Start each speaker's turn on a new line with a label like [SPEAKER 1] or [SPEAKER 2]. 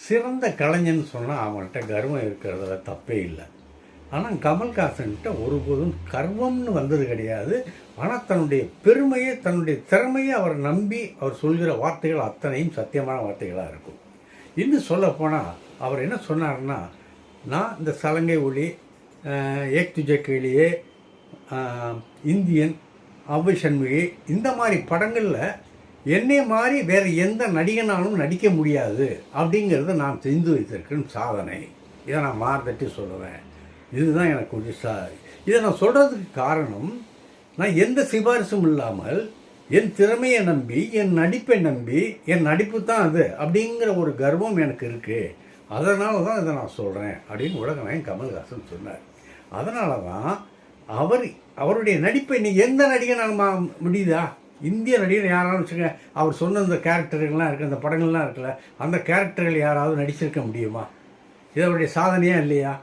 [SPEAKER 1] சிறந்த கலைஞன்னு சொன்னால் அவங்கள்ட்ட கர்வம் இருக்கிறதுல தப்பே இல்லை. ஆனால் கமல்ஹாசன்கிட்ட ஒருபோதும் கர்வம்னு வந்தது கிடையாது. ஆனால் தன்னுடைய பெருமையை, தன்னுடைய திறமையை அவர் நம்பி அவர் சொல்கிற வார்த்தைகள் அத்தனையும் சத்தியமான வார்த்தைகளாக இருக்கும். இன்னும் சொல்லப்போனால் அவர் என்ன சொன்னார்னா, நான் இந்த சலங்கை ஒளி, ஏக் துஜே கேளியே, இந்தியன், அவ்வை சண்முகி இந்த மாதிரி படங்களில் என்னை மாதிரி வேறு எந்த நடிகனாலும் நடிக்க முடியாது அப்படிங்கிறத நான் செஞ்சு வைத்திருக்கேன் சாதனை. இதை நான் மாறுதட்டி சொல்லுவேன். இதுதான் எனக்கு கொஞ்சம் இதை நான் சொல்கிறதுக்கு காரணம், நான் எந்த சிபாரிசும் இல்லாமல் என் திறமையை நம்பி, என் நடிப்பை நம்பி, என் நடிப்பு தான் அது அப்படிங்கிற ஒரு கர்வம் எனக்கு இருக்குது. அதனால தான் இதை நான் சொல்கிறேன் அப்படின்னு உலகநாயகன் கமல்ஹாசன் சொன்னார். அதனால தான் அவருடைய நடிப்பை நீ எந்த நடிகனால் முடியுதா? இந்திய நடிகர் யாராலும் வச்சுக்க, அவர் சொன்ன இந்த கேரக்டர்கள்லாம் இருக்குது, அந்த படங்கள்லாம் இருக்குல்ல, அந்த கேரக்டர்கள் யாராவது நடிச்சிருக்க முடியுமா? இது அவருடைய சாதனையாக இல்லையா?